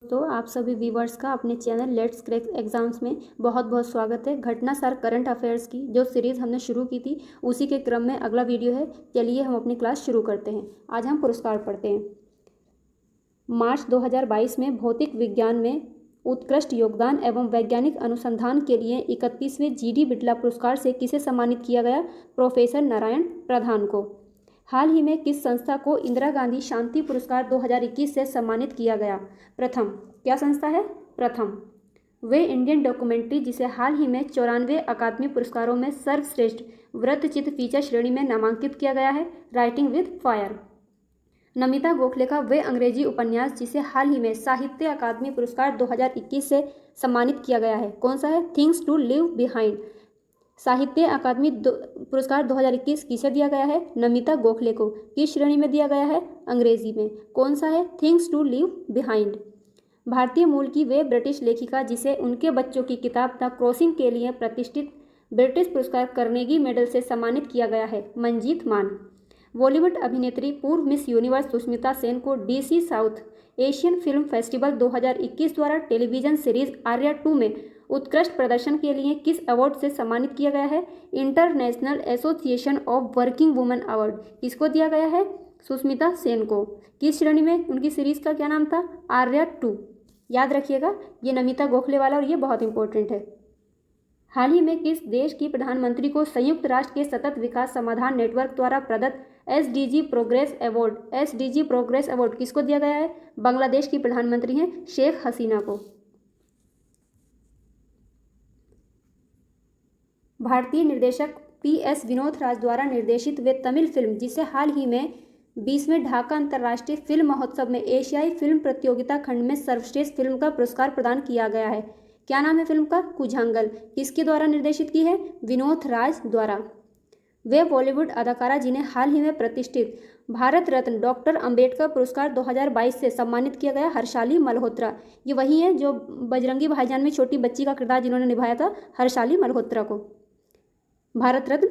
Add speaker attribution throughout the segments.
Speaker 1: तो आप सभी व्यूवर्स का अपने चैनल लेट्स क्रैक एग्जाम्स में बहुत बहुत स्वागत है। घटनासार करंट अफेयर्स की जो सीरीज़ हमने शुरू की थी उसी के क्रम में अगला वीडियो है। चलिए हम अपनी क्लास शुरू करते हैं। आज हम पुरस्कार पढ़ते हैं। मार्च 2022 में भौतिक विज्ञान में उत्कृष्ट योगदान एवं वैज्ञानिक अनुसंधान के लिए 31वें GD बिड़ला पुरस्कार से किसे सम्मानित किया गया? प्रोफेसर नारायण प्रधान को। हाल ही में किस संस्था को इंदिरा गांधी शांति पुरस्कार 2021 से सम्मानित किया गया? प्रथम। क्या संस्था है? प्रथम। वे इंडियन डॉक्यूमेंट्री जिसे हाल ही में 94 अकादमी पुरस्कारों में सर्वश्रेष्ठ वृत्तचित्र फीचर श्रेणी में नामांकित किया गया है। Writing with fire. Namita Gokhale का वे अंग्रेजी उपन्यास जिसे हाल ही में साहित्य अकादमी पुरस्कार 2021 से सम्मानित किया गया है, कौन सा है? Things to leave behind. Sahitya Akademi पुरस्कार 2021 किसे दिया गया है? नमिता गोखले को। किस श्रेणी में दिया गया है? अंग्रेजी में। कौन सा है? Things to leave behind. भारतीय मूल की वे ब्रिटिश लेखिका जिसे उनके बच्चों की किताब द क्रॉसिंग के लिए प्रतिष्ठित ब्रिटिश पुरस्कार कार्नेगी मेडल से सम्मानित किया गया है, मंजीत मान। बॉलीवुड अभिनेत्री पूर्व मिस यूनिवर्स सुष्मिता सेन को DC south Asian film festival 2021 द्वारा टेलीविजन सीरीज आर्या 2 में उत्कृष्ट प्रदर्शन के लिए किस अवार्ड से सम्मानित किया गया है? International association of working women award. किसको दिया गया है? सुष्मिता सेन को। किस श्रेणी में? उनकी सीरीज का क्या नाम था? आर्या 2। याद रखिएगा, ये नमिता गोखले वाला और ये बहुत इंपॉर्टेंट है। हाल ही में किस देश की प्रधानमंत्री को संयुक्त राष्ट्र के सतत विकास समाधान नेटवर्क द्वारा प्रदत्त SDG progress award SDG progress award किसको दिया गया है? बांग्लादेश की प्रधानमंत्री हैं शेख हसीना को। भारतीय निर्देशक PS विनोद राज द्वारा निर्देशित वे तमिल फिल्म जिसे हाल ही में 20वें ढाका अंतर्राष्ट्रीय फिल्म महोत्सव में एशियाई फिल्म प्रतियोगिता खंड में सर्वश्रेष्ठ फिल्म का पुरस्कार प्रदान किया गया है, क्या नाम है फिल्म का? कुझांगल। किसके द्वारा निर्देशित की है? विनोद राज द्वारा। वे बॉलीवुड अदाकारा जिन्हें हाल ही में प्रतिष्ठित भारत रत्न डॉक्टर अंबेडकर पुरस्कार 2022 से सम्मानित किया गया? हर्षाली मल्होत्रा। ये वही है जो बजरंगी भाईजान में छोटी बच्ची का किरदार जिन्होंने निभाया था, हर्षाली मल्होत्रा को भारत रत्न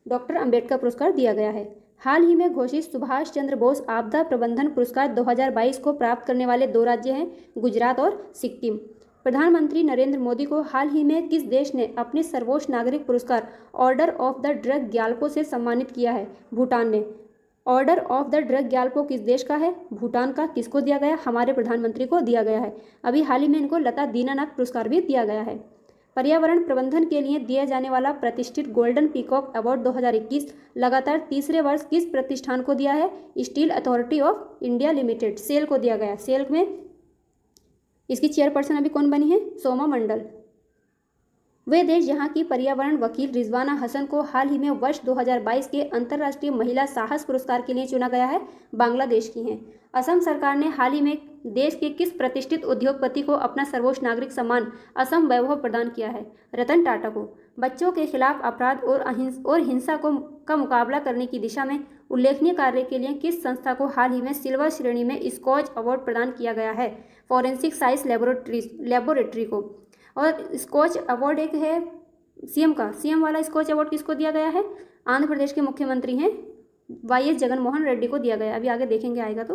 Speaker 1: डॉक्टर अंबेडकर पुरस्कार दिया गया है। हाल ही में घोषित सुभाष चंद्र बोस आपदा प्रबंधन पुरस्कार 2022 को प्राप्त करने वाले 2 राज्य हैं, गुजरात और सिक्किम। प्रधानमंत्री नरेंद्र मोदी को हाल ही में किस देश ने अपने सर्वोच्च नागरिक पुरस्कार order of the drug Gyalpo से सम्मानित किया है? भूटान ने। Order of the drug Gyalpo किस देश का है? भूटान का। किसको दिया गया? हमारे प्रधानमंत्री को दिया गया है। अभी हाल ही में इनको लता दीनानाथ पुरस्कार भी दिया गया है। पर्यावरण प्रबंधन के लिए दिया जाने वाला प्रतिष्ठित गोल्डन पीकॉक अवार्ड 2021 लगातार तीसरे वर्ष किस प्रतिष्ठान को दिया है? Steel Authority of India Limited, SAIL को दिया गया। सेल में इसकी चेयरपर्सन अभी कौन बनी है? सोमा मंडल। वे देश जहां की पर्यावरण वकील रिजवाना हसन को हाल ही में वर्ष 2022 के अंतर्राष्ट्रीय महिला साहस पुरस्कार के लिए चुना गया है, बांग्लादेश की हैं। असम सरकार ने हाल ही में देश के किस प्रतिष्ठित उद्योगपति को अपना सर्वोच्च नागरिक सम्मान असम वैभव प्रदान किया है? रतन टाटा को। बच्चों के खिलाफ अपराध और हिंसा का मुकाबला करने की दिशा में उल्लेखनीय कार्य के लिए किस संस्था को हाल ही में सिल्वर श्रेणी में स्कॉच अवार्ड प्रदान किया गया है? फॉरेंसिक साइंस लेबोरेटरी को। और स्कॉच अवार्ड एक है CM का। CM वाला स्कॉच अवार्ड किसको दिया गया है? आंध्र प्रदेश के मुख्यमंत्री हैं YS जगनमोहन रेड्डी को दिया गया। अभी आगे देखेंगे आएगा तो।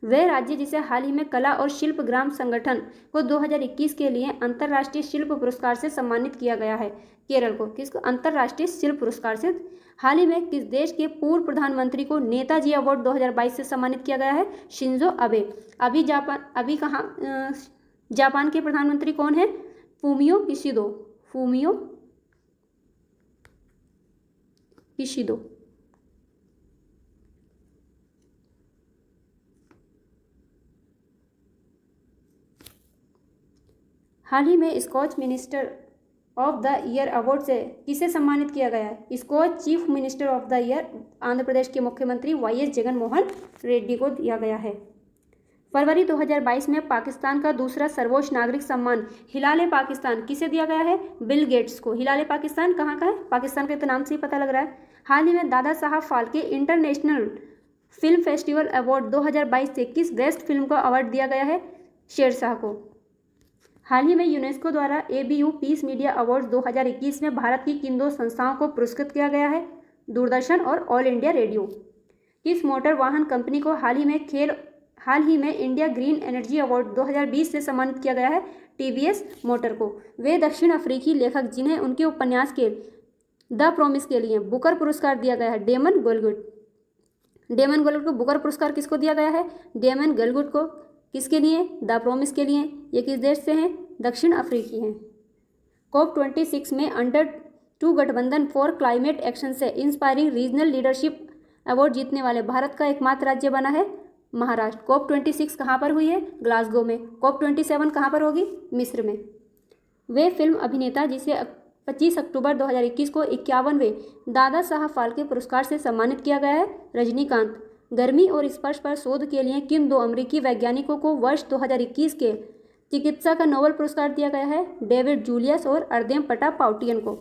Speaker 1: वह राज्य जिसे हाल ही में कला और शिल्प ग्राम संगठन को 2021 के लिए अंतर्राष्ट्रीय शिल्प पुरस्कार से सम्मानित किया गया है, केरल को। किसको? अंतर्राष्ट्रीय शिल्प पुरस्कार से। हाल ही में किस देश के पूर्व प्रधानमंत्री को नेताजी अवार्ड 2022 से सम्मानित किया गया है? Shinzo Abe. अभी कहाँ जापान के प्रधानमंत्री कौन है? फूमियो किशिदो। हाल ही में Skoch minister of the year award से किसे सम्मानित किया गया है? Skoch chief minister of the year Andhra Pradesh के मुख्यमंत्री YS जगनमोहन रेड्डी को दिया गया है। फरवरी 2022 में पाकिस्तान का दूसरा सर्वोच्च नागरिक सम्मान हिलाल पाकिस्तान किसे दिया गया है? बिल गेट्स को। हिलाल पाकिस्तान कहाँ का है? पाकिस्तान के तो नाम से ही पता लग रहा है। हाल ही में Dada Saheb Phalke international film festival award 2022 से किस बेस्ट फिल्म को अवार्ड दिया गया है? शेरशाह को। हाल ही में यूनेस्को द्वारा ABU पीस मीडिया अवार्ड 2021 में भारत की किन 2 संस्थाओं को पुरस्कृत किया गया है? दूरदर्शन और ऑल इंडिया रेडियो। किस मोटर वाहन कंपनी को हाल ही में हाल ही में इंडिया ग्रीन एनर्जी अवार्ड 2020 से सम्मानित किया गया है टीवीएस मोटर को। वे दक्षिण अफ्रीकी लेखक जिन्हें उनके उपन्यास के द प्रॉमिस के लिए बुकर पुरस्कार दिया गया है, डेमन गोलगुट। डेमन गोलगुट को बुकर पुरस्कार किसको दिया गया है? डेमन गोलगुट को। किसके लिए? द प्रॉमिस के लिए। ये किस देश से हैं? दक्षिण अफ्रीकी हैं। COP26 में अंडर-2 गठबंधन फॉर क्लाइमेट एक्शन से इंस्पायरिंग रीजनल लीडरशिप अवार्ड जीतने वाले भारत का एकमात्र राज्य बना है महाराष्ट्र। COP26 कहाँ पर हुई है? ग्लासगो में। COP27 कहाँ पर होगी? मिस्र में। वे फिल्म अभिनेता जिसे 25 अक्टूबर 2021 को 51वें दादा साहब फाल्के पुरस्कार से सम्मानित किया गया है, रजनीकांत। गर्मी और स्पर्श पर शोध के लिए किन 2 अमेरिकी वैज्ञानिकों को वर्ष 2021 के चिकित्सा का नोबेल पुरस्कार दिया गया है? डेविड जूलियस और अर्देम पटापाउटियन को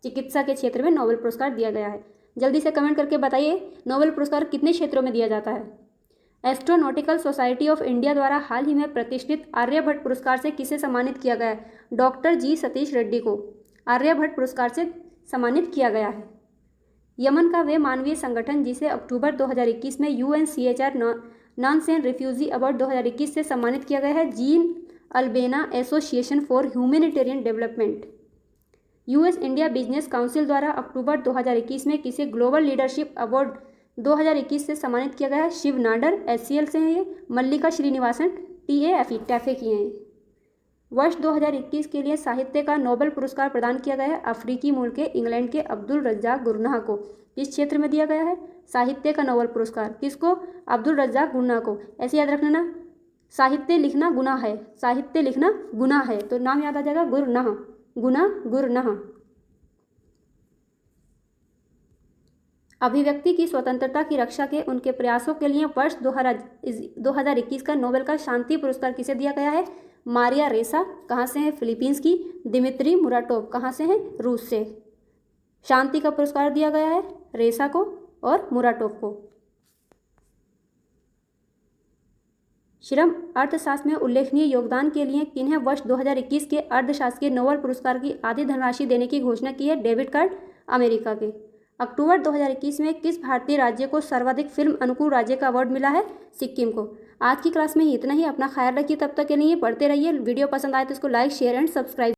Speaker 1: चिकित्सा के क्षेत्र में नोबेल पुरस्कार दिया गया है। जल्दी से कमेंट करके बताइए, नोबेल पुरस्कार कितने क्षेत्रों में दिया जाता है? एस्ट्रोनॉटिकल सोसाइटी ऑफ इंडिया द्वारा हाल ही में प्रतिष्ठित आर्यभट्ट पुरस्कार से किसे सम्मानित किया गया है? डॉक्टर जी सतीश रेड्डी को आर्यभट्ट पुरस्कार से सम्मानित किया गया है। यमन का वे मानवीय संगठन जिसे अक्टूबर 2021 में UNHCR नॉन-सेन रिफ्यूजी अवार्ड 2021 से सम्मानित किया गया है, gene अल्बेना association for humanitarian development. US India business council द्वारा अक्टूबर 2021 में किसे ग्लोबल लीडरशिप अवार्ड 2021 से सम्मानित किया गया है? शिव नाडर HCL से हैं ये, मल्लिका श्रीनिवासन टैफे की हैं। वर्ष 2021 के लिए साहित्य का नोबेल पुरस्कार प्रदान किया गया है अफ्रीकी मूल के इंग्लैंड के अब्दुल रज्जाक गुरनाह को। किस क्षेत्र में दिया गया है? साहित्य का नोबेल पुरस्कार किसको? अब्दुल रज्जाक गुरनाह को। ऐसे याद रखना ना, साहित्य लिखना गुनाह है, साहित्य लिखना गुनाह है, तो नाम याद आ जाएगा गुरनाह, गुरनाह। अभिव्यक्ति की स्वतंत्रता की रक्षा के उनके प्रयासों के लिए वर्ष 2021 का नोबेल का शांति पुरस्कार किसे दिया गया है? मारिया रेसा। कहाँ से हैं? फिलीपींस की। दिमित्री मुराटोव कहाँ से हैं? रूस से। शांति का पुरस्कार दिया गया है रेसा को और मुराटोव को। श्रम अर्थशास्त्र में उल्लेखनीय योगदान के लिए किन्हें वर्ष 2021 के अर्थशास्त्र के नोबेल पुरस्कार की आधी धनराशि देने की घोषणा की है? डेविड कार्ड अमेरिका के। अक्टूबर 2021 में किस भारतीय राज्य को सर्वाधिक फिल्म अनुकूल राज्य का अवार्ड मिला है? सिक्किम को। आज की क्लास में ही इतना ही। अपना ख्याल रखिए, तब तक के लिए पढ़ते रहिए। वीडियो पसंद आए तो इसको लाइक, शेयर एंड सब्सक्राइब